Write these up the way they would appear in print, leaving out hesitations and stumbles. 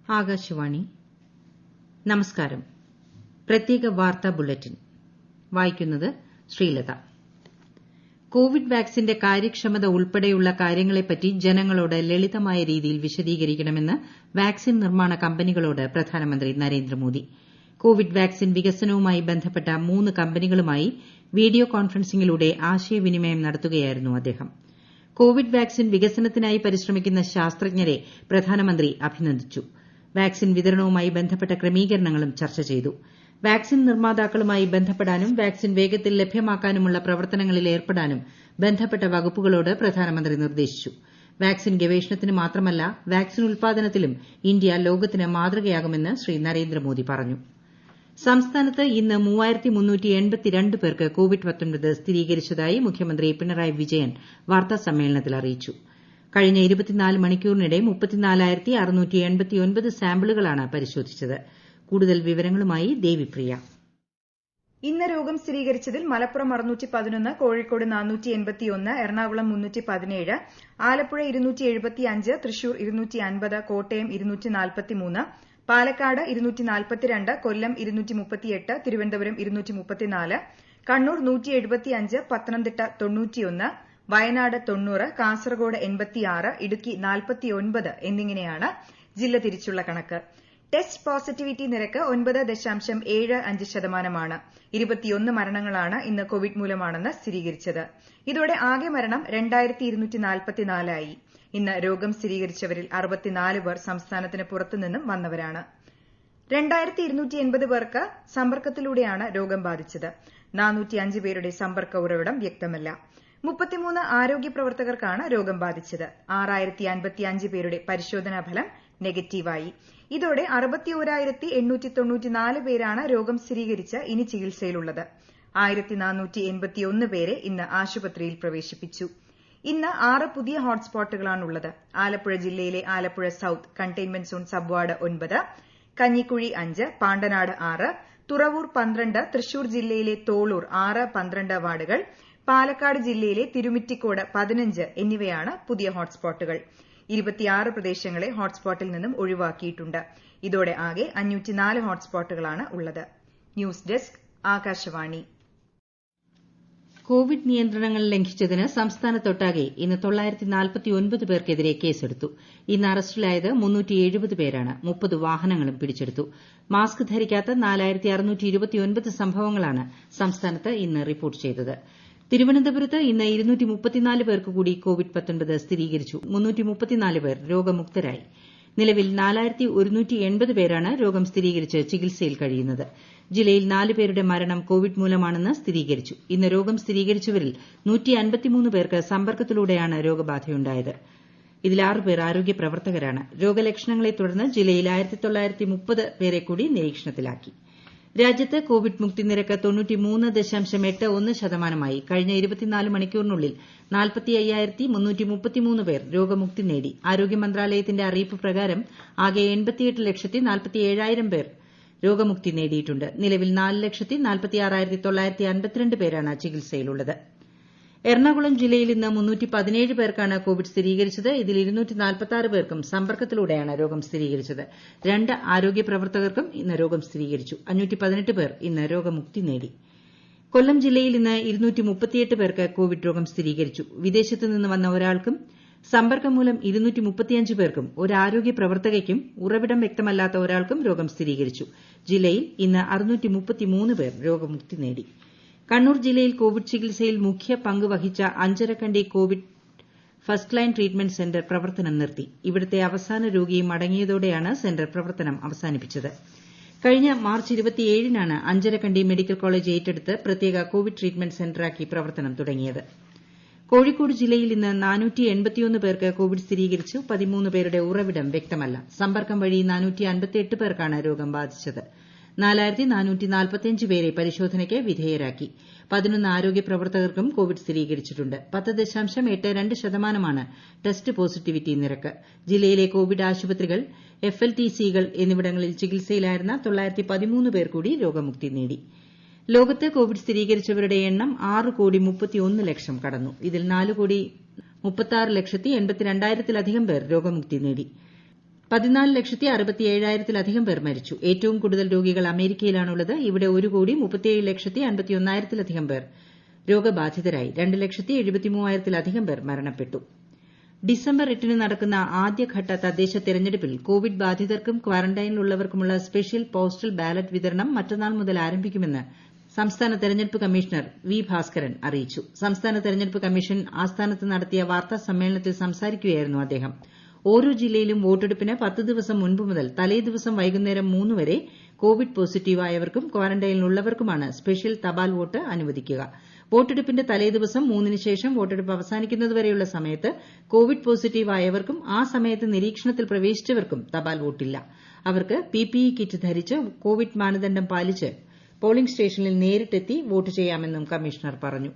ആകാശവാണി നമസ്കാരം. പ്രത്യേക വാർത്താ ബുള്ളറ്റിൻ വായിക്കുന്നത് ശ്രീലത. കോവിഡ് വാക്സിന്റെ കാര്യക്ഷമത ഉൾപ്പെടെയുള്ള കാര്യങ്ങളെപ്പറ്റി ജനങ്ങളോട് ലളിതമായ രീതിയിൽ വിശദീകരിക്കണമെന്ന് വാക്സിൻ നിർമ്മാണ കമ്പനികളോട് പ്രധാനമന്ത്രി നരേന്ദ്രമോദി. കോവിഡ് വാക്സിൻ വികസനവുമായി ബന്ധപ്പെട്ട 3 കമ്പനികളുമായി വീഡിയോ കോൺഫറൻസിംഗിലൂടെ ആശയവിനിമയം നടത്തുകയായിരുന്നു അദ്ദേഹം. കോവിഡ് വാക്സിൻ വികസനത്തിനായി പരിശ്രമിക്കുന്ന ശാസ്ത്രജ്ഞരെ പ്രധാനമന്ത്രി അഭിനന്ദിച്ചു. വാക്സിൻ വിതരണവുമായി ബന്ധപ്പെട്ട ക്രമീകരണങ്ങളും ചർച്ച ചെയ്തു. വാക്സിൻ നിർമ്മാതാക്കളുമായി ബന്ധപ്പെടാനും വാക്സിൻ വേഗത്തിൽ ലഭ്യമാക്കാനുമുള്ള പ്രവർത്തനങ്ങളിൽ ഏർപ്പെടാനും ബന്ധപ്പെട്ട വകുപ്പുകളോട് പ്രധാനമന്ത്രി നിർദ്ദേശിച്ചു. വാക്സിൻ ഗവേഷണത്തിന് മാത്രമല്ല വാക്സിൻ ഉൽപ്പാദനത്തിലും ഇന്ത്യ ലോകത്തിന് മാതൃകയാകുമെന്ന് ശ്രീ നരേന്ദ്രമോദി പറഞ്ഞു. സംസ്ഥാനത്ത് ഇന്ന് 3382 പേർക്ക് കോവിഡ്-19 സ്ഥിരീകരിച്ചതായി മുഖ്യമന്ത്രി പിണറായി വിജയൻ വാർത്താസമ്മേളനത്തിൽ അറിയിച്ചു. കഴിഞ്ഞ 24 മണിക്കൂറിനിടെ 34,689 സാമ്പിളുകളാണ് പരിശോധിച്ചത്. കൂടുതൽ വിവരങ്ങളുമായി ദേവിപ്രിയ. ഇന്ന് രോഗം സ്ഥിരീകരിച്ചതിൽ മലപ്പുറം 611, കോഴിക്കോട് 481, എറണാകുളം 317, ആലപ്പുഴ 275, തൃശൂർ 250, കോട്ടയം 243, പാലക്കാട് 242, കൊല്ലം 238, തിരുവനന്തപുരം 234, കണ്ണൂർ 175, പത്തനംതിട്ട 91, വയനാട് 90, കാസർഗോഡ് 86, ഇടുക്കി 49 എന്നിങ്ങനെയാണ് ജില്ല തിരിച്ചുള്ള കണക്ക്. ടെസ്റ്റ് പോസിറ്റിവിറ്റി നിരക്ക് 9.75%. 21 മരണങ്ങളാണ് ഇന്ന് കോവിഡ് മൂലമാണെന്ന് സ്ഥിരീകരിച്ചത്. ഇതോടെ ആകെ മരണം 2244 ആയി. ഇന്ന് രോഗം സ്ഥിരീകരിച്ചവരിൽ 64 പേർ സംസ്ഥാനത്തിന് പുറത്തുനിന്നും വന്നവരാണ്. 2280 പേർക്ക് സമ്പർക്കത്തിലൂടെയാണ് രോഗം ബാധിച്ചത്. 405 പേരുടെ സമ്പർക്ക ഉറവിടം വ്യക്തമല്ല. 33 ആരോഗ്യ പ്രവർത്തകർക്കാണ് രോഗം ബാധിച്ചത്. 6055 പേരുടെ പരിശോധനാ ഫലം നെഗറ്റീവായി. ഇതോടെ 61,894 പേരാണ് രോഗം സ്ഥിരീകരിച്ച് ഇനി ചികിത്സയിലുള്ളത്. 1481 പേരെ ഇന്ന് ആശുപത്രിയിൽ പ്രവേശിപ്പിച്ചു. ഇന്ന് 6 പുതിയ ഹോട്ട്സ്പോട്ടുകളാണുള്ളത്. ആലപ്പുഴ ജില്ലയിലെ Alappuzha south containment zone sub ward 9, Kanjikuzhi 5, Pandanad 6, Thuravoor 12, Thrissur ജില്ലയിലെ തോളൂർ 6, 12 വാർഡുകൾ, പാലക്കാട് ജില്ലയിലെ തിരുമിറ്റിക്കോട് 15 എന്നിവയാണ് പുതിയ ഹോട്ട്സ്പോട്ടുകൾ. 26 പ്രദേശങ്ങളെ ഹോട്ട്സ്പോട്ടിൽ നിന്നും ഒഴിവാക്കിയിട്ടുണ്ട്. ഇതോടെ ആകെ 504 ഹോട്ട്സ്പോട്ടുകളാണ് ഉള്ളത്. News desk Akashvani. കോവിഡ് നിയന്ത്രണങ്ങൾ ലംഘിച്ചതിന് സംസ്ഥാനത്തൊട്ടാകെ ഇന്ന് 949 പേർക്കെതിരെ കേസെടുത്തു. ഇന്ന് അറസ്റ്റിലായത് 370 പേരാണ്. 30 വാഹനങ്ങളും പിടിച്ചെടുത്തു. മാസ്ക് ധരിക്കാത്ത 4629 സംഭവങ്ങളാണ് സംസ്ഥാനത്ത് ഇന്ന് റിപ്പോർട്ട് ചെയ്തത്. തിരുവനന്തപുരത്ത് ഇന്ന് 234 പേർക്ക് കൂടി കോവിഡ്-19 സ്ഥിരീകരിച്ചു. 334 പേർ രോഗമുക്തരായി. നിലവിൽ 4180 പേരാണ് രോഗം സ്ഥിരീകരിച്ച് ചികിത്സയിൽ കഴിയുന്നത്. ജില്ലയിൽ 4 പേരുടെ മരണം കോവിഡ് മൂലമാണെന്ന് സ്ഥിരീകരിച്ചു. ഇന്ന് രോഗം സ്ഥിരീകരിച്ചവരിൽ 153 പേർക്ക് സമ്പർക്കത്തിലൂടെയാണ് രോഗബാധയുണ്ടായത്. ഇതിൽ 6 പേർ ആരോഗ്യ പ്രവർത്തകരാണ്. രോഗലക്ഷണങ്ങളെ തുടർന്ന് ജില്ലയിൽ 1930 പേരെ കൂടി നിരീക്ഷണത്തിലാക്കി. രാജ്യത്ത് കോവിഡ് മുക്തി നിരക്ക് 93.81%. കഴിഞ്ഞ 24 മണിക്കൂറിനുള്ളിൽ 45,333 പേർ രോഗമുക്തി നേടി. ആരോഗ്യ മന്ത്രാലയത്തിന്റെ അറിയിപ്പ് പ്രകാരം ആകെ 88,47,000 പേർ രോഗമുക്തി നേടിയിട്ടുണ്ട്. നിലവിൽ 4,46,952 പേരാണ് ചികിത്സയിലുള്ളത്. എറണാകുളം ജില്ലയിൽ ഇന്ന് 317 പേർക്കാണ് കോവിഡ് സ്ഥിരീകരിച്ചത്. ഇതിൽ 246 പേർക്കും സമ്പർക്കത്തിലൂടെയാണ് രോഗം സ്ഥിരീകരിച്ചത്. 2 ആരോഗ്യ പ്രവർത്തകർക്കും ഇന്ന് രോഗം സ്ഥിരീകരിച്ചു. 518 പേർ ഇന്ന് രോഗമുക്തി നേടി. കൊല്ലം ജില്ലയിൽ ഇന്ന് 238 പേർക്ക് കോവിഡ് രോഗം സ്ഥിരീകരിച്ചു. വിദേശത്ത് നിന്ന് വന്ന ഒരാൾക്കും സമ്പർക്കം മൂലം 235 പേർക്കും ഒരു ആരോഗ്യ പ്രവർത്തകയ്ക്കും ഉറവിടം വ്യക്തമല്ലാത്ത ഒരാൾക്കും രോഗം സ്ഥിരീകരിച്ചു. ജില്ലയിൽ ഇന്ന് 633 പേർ രോഗമുക്തി നേടി. കണ്ണൂർ ജില്ലയിൽ കോവിഡ് ചികിത്സയിൽ മുഖ്യ പങ്ക് വഹിച്ച Anjarakandy covid first line treatment centre പ്രവർത്തനം നിർത്തി. ഇവിടുത്തെ അവസാന രോഗിയും മടങ്ങിയതോടെയാണ് സെന്റർ പ്രവർത്തനം അവസാനിപ്പിച്ചത്. കഴിഞ്ഞ മാർച്ച് 27-നാണ് അഞ്ചരക്കണ്ടി മെഡിക്കൽ കോളേജ് ഏറ്റെടുത്ത് പ്രത്യേക കോവിഡ് ട്രീറ്റ്മെന്റ് സെന്ററാക്കി പ്രവർത്തനം തുടങ്ങിയത്. കോഴിക്കോട് ജില്ലയിൽ ഇന്ന് 481 പേർക്ക് കോവിഡ് സ്ഥിരീകരിച്ചു. 13 പേരുടെ ഉറവിടം വ്യക്തമല്ല. സമ്പർക്കം വഴി 458 പേർക്കാണ് രോഗം ബാധിച്ചത്. 4,445 പേരെ പരിശോധനയ്ക്ക് വിധേയരാക്കി. 11 ആരോഗ്യ പ്രവർത്തകർക്കും കോവിഡ് സ്ഥിരീകരിച്ചിട്ടുണ്ട്. 10.82% ടെസ്റ്റ് പോസിറ്റിവിറ്റി നിരക്ക്. ജില്ലയിലെ കോവിഡ് ആശുപത്രികൾ, FLTCകൾ എന്നിവിടങ്ങളിൽ ചികിത്സയിലായിരുന്ന 913 പേർ കൂടി രോഗമുക്തി നേടി. ലോകത്ത് കോവിഡ് സ്ഥിരീകരിച്ചവരുടെ എണ്ണം 6,31,00,000 കടന്നു. ഇതിൽ 4,36,82,000 പേർ രോഗമുക്തി നേടി. 14,67,000-ത്തിലധികം പേർ മരിച്ചു. ഏറ്റവും കൂടുതൽ രോഗികൾ അമേരിക്കയിലാണുള്ളത്. ഇവിടെ 1,37,57,000-ത്തിലധികം പേർ രോഗബാധിതരായി. 2,73,000-ത്തിലധികം പേർ മരണപ്പെട്ടു. ഡിസംബർ 8-ന് നടക്കുന്ന ആദ്യഘട്ട തദ്ദേശ തെരഞ്ഞെടുപ്പിൽ കോവിഡ് ബാധിതർക്കും ക്വാറന്റൈനിലുള്ളവർക്കുമുള്ള സ്പെഷ്യൽ പോസ്റ്റൽ ബാലറ്റ് വിതരണം മറ്റന്നാൾ മുതൽ ആരംഭിക്കുമെന്ന് സംസ്ഥാന തെരഞ്ഞെടുപ്പ് കമ്മീഷണർ വി ഭാസ്കരൻ അറിയിച്ചു. സംസ്ഥാന തെരഞ്ഞെടുപ്പ് കമ്മീഷൻ ആസ്ഥാനത്ത് നടത്തിയ വാർത്താ സമ്മേളനത്തിൽ സംസാരിക്കുകയായിരുന്നു അദ്ദേഹം. ഓരോ ജില്ലയിലും വോട്ടെടുപ്പിന് 10 ദിവസം മുൻപ് മുതൽ തലേദിവസം വൈകുന്നേരം 3 വരെ കോവിഡ് പോസിറ്റീവായവർക്കും ക്വാറന്റൈനിലുള്ളവർക്കുമാണ് സ്പെഷ്യൽ തപാൽ വോട്ട് അനുവദിക്കുക. വോട്ടെടുപ്പിന്റെ തലേദിവസം 3-ന് ശേഷം വോട്ടെടുപ്പ് അവസാനിക്കുന്നതുവരെയുള്ള സമയത്ത് കോവിഡ് പോസിറ്റീവായവർക്കും ആ സമയത്ത് നിരീക്ഷണത്തിൽ പ്രവേശിച്ചവർക്കും തപാൽ വോട്ടില്ല. അവർക്ക് പിപിഇ കിറ്റ് ധരിച്ച് കോവിഡ് മാനദണ്ഡം പാലിച്ച് പോളിംഗ് സ്റ്റേഷനിൽ നേരിട്ടെത്തി വോട്ട് ചെയ്യാമെന്നും കമ്മീഷണർ പറഞ്ഞു.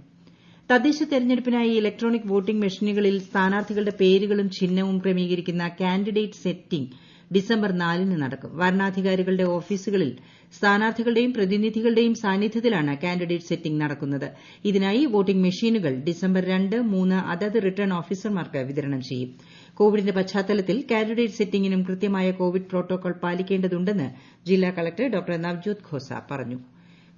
തദ്ദേശ തെരഞ്ഞെടുപ്പിനായി ഇലക്ട്രോണിക് വോട്ടിംഗ് മെഷീനുകളിൽ സ്ഥാനാർത്ഥികളുടെ പേരുകളും ചിഹ്നവും ക്രമീകരിക്കുന്ന കാൻഡിഡേറ്റ് സെറ്റിംഗ് ഡിസംബർ 4-ന് നടക്കും. വരണാധികാരികളുടെ ഓഫീസുകളിൽ സ്ഥാനാർത്ഥികളുടെയും പ്രതിനിധികളുടെയും സാന്നിധ്യത്തിലാണ് കാൻഡിഡേറ്റ് സെറ്റിംഗ് നടക്കുന്നത്. ഇതിനായി വോട്ടിംഗ് മെഷീനുകൾ ഡിസംബർ 2, 3 അതത് റിട്ടേൺ ഓഫീസർമാർക്ക് വിതരണം ചെയ്യും. കോവിഡിന്റെ പശ്ചാത്തലത്തിൽ കാൻഡിഡേറ്റ് സെറ്റിംഗിനും കൃത്യമായ കോവിഡ് പ്രോട്ടോകോൾ പാലിക്കേണ്ടതുണ്ടെന്ന് ജില്ലാ കളക്ടർ ഡോക്ടർ നവ്ജ്യോത് ഖോസ പറഞ്ഞു.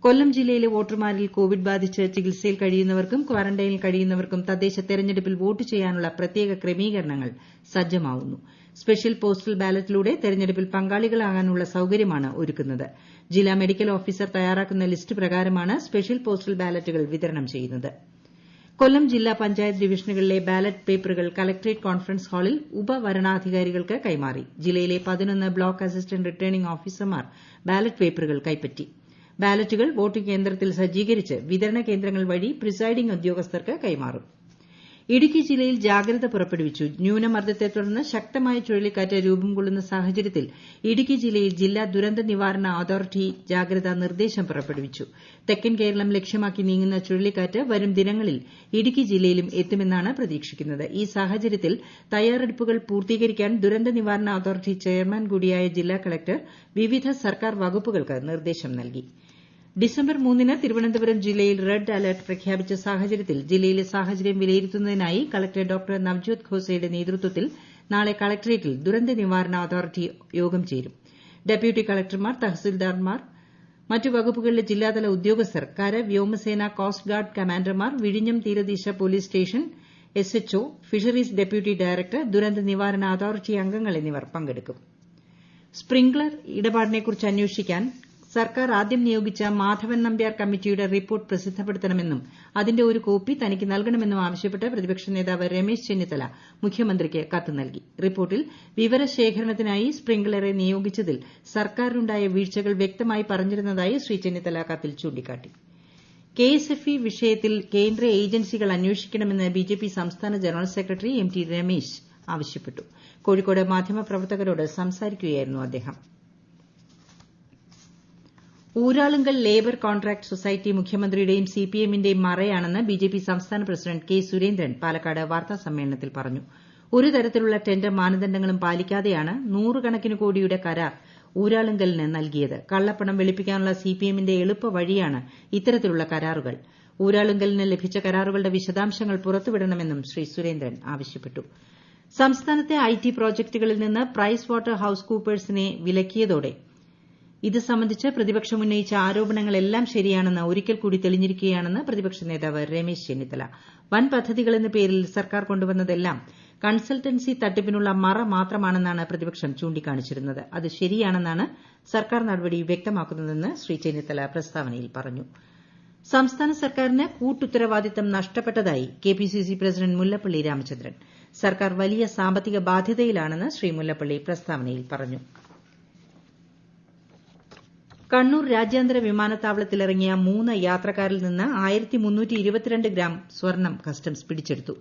കൊല്ലം ജില്ലയിലെ വോട്ടർമാരിൽ കോവിഡ് ബാധിച്ച് ചികിത്സയിൽ കഴിയുന്നവർക്കും ക്വാറന്റൈനിൽ കഴിയുന്നവർക്കും തദ്ദേശ തെരഞ്ഞെടുപ്പിൽ വോട്ട് ചെയ്യാനുള്ള പ്രത്യേക ക്രമീകരണങ്ങൾ സജ്ജമാവുന്നു. സ്പെഷ്യൽ പോസ്റ്റൽ ബാലറ്റിലൂടെ തെരഞ്ഞെടുപ്പിൽ പങ്കാളികളാകാനുള്ള സൌകര്യമാണ് ഒരുക്കുന്നത്. ജില്ലാ മെഡിക്കൽ ഓഫീസർ തയ്യാറാക്കുന്ന ലിസ്റ്റ് പ്രകാരമാണ് സ്പെഷ്യൽ പോസ്റ്റൽ ബാലറ്റുകൾ വിതരണം ചെയ്യുന്നത്. കൊല്ലം ജില്ലാ പഞ്ചായത്ത് ഡിവിഷനുകളിലെ ബാലറ്റ് പേപ്പറുകൾ കളക്ടറേറ്റ് കോൺഫറൻസ് ഹാളിൽ ഉപവരണാധികാരികൾക്ക് കൈമാറി. ജില്ലയിലെ 11 ബ്ലോക്ക് അസിസ്റ്റന്റ് റിട്ടേണിംഗ് ഓഫീസർമാർ ബാലറ്റ് പേപ്പറുകൾ കൈപ്പറ്റി. ബാലറ്റുകൾ വോട്ടിംഗ് കേന്ദ്രത്തിൽ സജ്ജീകരിച്ച് വിതരണ കേന്ദ്രങ്ങൾ വഴി പ്രിസൈഡിംഗ് ഉദ്യോഗസ്ഥർക്ക് കൈമാറും. ഇടുക്കി ജില്ലയിൽ ജാഗ്രത പുറപ്പെടുവിച്ചു. ന്യൂനമർദ്ദത്തെ തുടർന്ന് ശക്തമായ ചുഴലിക്കാറ്റ് രൂപം കൊള്ളുന്ന സാഹചര്യത്തിൽ ഇടുക്കി ജില്ലയിൽ ജില്ലാ ദുരന്ത നിവാരണ അതോറിറ്റി ജാഗ്രതാ നിർദ്ദേശം പുറപ്പെടുവിച്ചു. തെക്കൻ കേരളം ലക്ഷ്യമാക്കി നീങ്ങുന്ന ചുഴലിക്കാറ്റ് വരും ദിനങ്ങളിൽ ഇടുക്കി ജില്ലയിലും എത്തുമെന്നാണ് പ്രതീക്ഷിക്കുന്നത്. ഈ സാഹചര്യത്തിൽ തയ്യാറെടുപ്പുകൾ പൂർത്തീകരിക്കാൻ ദുരന്ത നിവാരണ അതോറിറ്റി ചെയർമാൻ കൂടിയായ ജില്ലാ കളക്ടർ വിവിധ സർക്കാർ വകുപ്പുകൾക്ക് നിർദ്ദേശം നൽകി. ഡിസംബർ 3-ന് തിരുവനന്തപുരം ജില്ലയിൽ റെഡ് അലർട്ട് പ്രഖ്യാപിച്ച സാഹചര്യത്തിൽ ജില്ലയിലെ സാഹചര്യം വിലയിരുത്തുന്നതിനായി കളക്ടർ ഡോക്ടർ നവ്ജ്യോത് ഖോസയുടെ നേതൃത്വത്തിൽ നാളെ കളക്ടറേറ്റിൽ ദുരന്ത നിവാരണ അതോറിറ്റി യോഗം ചേരും. ഡെപ്യൂട്ടി കളക്ടർമാർ, തഹസിൽദാർമാർ, മറ്റു വകുപ്പുകളിലെ ജില്ലാതല ഉദ്യോഗസ്ഥർ, കര, വ്യോമസേന, കോസ്റ്റ് ഗാർഡ് കമാൻഡർമാർ, വിഴിഞ്ഞം തീരദേശ police station എസ്എച്ച്ഒ, fisheries deputy director, ദുരന്ത നിവാരണ അതോറിറ്റി അംഗങ്ങൾ എന്നിവർ പങ്കെടുക്കും. സ്പ്രിംഗ്ലർ ഇടപാടിനെക്കുറിച്ച് അന്വേഷിക്കാൻ സർക്കാർ ആദ്യം നിയോഗിച്ച മാധവൻ നമ്പ്യാർ കമ്മിറ്റിയുടെ റിപ്പോർട്ട് പ്രസിദ്ധപ്പെടുത്തണമെന്നും അതിന്റെ ഒരു കോപ്പി തനിക്ക് നൽകണമെന്നും ആവശ്യപ്പെട്ട് പ്രതിപക്ഷ നേതാവ് രമേശ് ചെന്നിത്തല മുഖ്യമന്ത്രിക്ക് കത്ത് നൽകി. റിപ്പോർട്ടിൽ വിവരശേഖരണത്തിനായി സ്പ്രിംഗ്ലറെ നിയോഗിച്ചതിൽ സർക്കാരിനുണ്ടായ വീഴ്ചകൾ വ്യക്തമായി പറഞ്ഞിരുന്നതായി ശ്രീ ചെന്നിത്തല കത്തിൽ ചൂണ്ടിക്കാട്ടി. കെഎസ്എഫ്ഇ വിഷയത്തിൽ കേന്ദ്ര ഏജൻസികൾ അന്വേഷിക്കണമെന്ന് ബിജെപി സംസ്ഥാന general secretary M T Ramesh ആവശ്യപ്പെട്ടു. കോഴിക്കോട് മാധ്യമപ്രവർത്തകരോട് സംസാരിക്കുകയായിരുന്നു അദ്ദേഹം. ഊരാളുങ്കൽ ലേബർ കോൺട്രാക്ട് സൊസൈറ്റി മുഖ്യമന്ത്രിയുടെയും സിപിഎമ്മിന്റെയും മറയാണെന്ന് ബിജെപി സംസ്ഥാന പ്രസിഡന്റ് കെ സുരേന്ദ്രൻ പാലക്കാട് വാർത്താസമ്മേളനത്തിൽ പറഞ്ഞു. ഒരു തരത്തിലുള്ള ടെൻഡർ മാനദണ്ഡങ്ങളും പാലിക്കാതെയാണ് 100 കണക്കിന് കോടിയുടെ കരാർ ഊരാളുങ്കലിന് നൽകിയത്. കള്ളപ്പണം വെളുപ്പിക്കാനുള്ള സിപിഎമ്മിന്റെ എളുപ്പ വഴിയാണ് ഇത്തരത്തിലുള്ള കരാറുകൾ. ഊരാളുങ്കലിന് ലഭിച്ച കരാറുകളുടെ വിശദാംശങ്ങൾ പുറത്തുവിടണമെന്നും ശ്രീ സുരേന്ദ്രൻ ആവശ്യപ്പെട്ടു. സംസ്ഥാനത്തെ ഐടി പ്രോജക്ടുകളിൽ നിന്ന് പ്രൈസ് വാട്ടർ ഹൌസ് കൂപ്പേഴ്സിനെ വിലക്കിയതോടെ ഇത് സംബന്ധിച്ച് പ്രതിപക്ഷം ഉന്നയിച്ച ആരോപണങ്ങളെല്ലാം ശരിയാണെന്ന് ഒരിക്കൽ കൂടി തെളിഞ്ഞിരിക്കുകയാണെന്ന് പ്രതിപക്ഷ നേതാവ് രമേശ് ചെന്നിത്തല. വൻ പദ്ധതികളെന്ന പേരിൽ സർക്കാർ കൊണ്ടുവന്നതെല്ലാം കൺസൾട്ടൻസി തട്ടിപ്പിനുള്ള മറ മാത്രമാണെന്നാണ് പ്രതിപക്ഷം ചൂണ്ടിക്കാണിച്ചിരുന്നത്. അത് ശരിയാണെന്നാണ് സർക്കാർ നടപടി വ്യക്തമാക്കുന്നതെന്ന് ശ്രീ ചെന്നിത്തല പ്രസ്താവനയിൽ പറഞ്ഞു. സംസ്ഥാന സർക്കാരിന് കൂട്ടുത്തരവാദിത്തം നഷ്ടപ്പെട്ടതായി കെപിസിസി പ്രസിഡന്റ് മുല്ലപ്പള്ളി രാമചന്ദ്രൻ. സർക്കാർ വലിയ സാമ്പത്തിക ബാധ്യതയിലാണെന്ന് ശ്രീ മുല്ലപ്പള്ളി പ്രസ്താവനയിൽ പറഞ്ഞു. കണ്ണൂർ രാജ്യാന്തര വിമാനത്താവളത്തിലിറങ്ങിയ 3 യാത്രക്കാരിൽ നിന്ന് 1322 ഗ്രാം സ്വർണം കസ്റ്റംസ് പിടിച്ചെടുത്തു.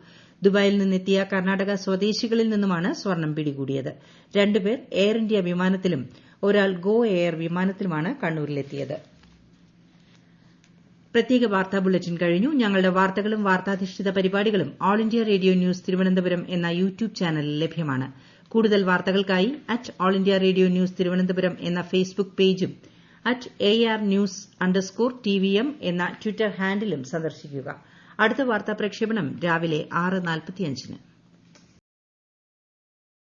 ദുബായിൽ നിന്നെത്തിയ കർണാടക സ്വദേശികളിൽ നിന്നുമാണ് സ്വർണം പിടികൂടിയത്. 2 പേർ എയർ ഇന്ത്യ വിമാനത്തിലും ഒരാൾ ഗോ എയർ വിമാനത്തിലുമാണ് കണ്ണൂരിലെത്തിയത്. പ്രത്യേക വാർത്താ ബുള്ളറ്റിൻ കഴിഞ്ഞു. ഞങ്ങളുടെ വാർത്തകളും വാർത്താധിഷ്ഠിത പരിപാടികളും all India radio news Thiruvananthapuram എന്ന യൂട്യൂബ് ചാനലിൽ ലഭ്യമാണ്. കൂടുതൽ വാർത്തകൾക്കായി @all India radio news Thiruvananthapuram എന്ന ഫേസ്ബുക്ക് പേജും @ARnews_TVM എന്ന ട്വിറ്റർ ഹാൻഡിലും സന്ദർശിക്കുക. അടുത്ത വാർത്താ പ്രക്ഷേപണം രാവിലെ 6:45-ന്.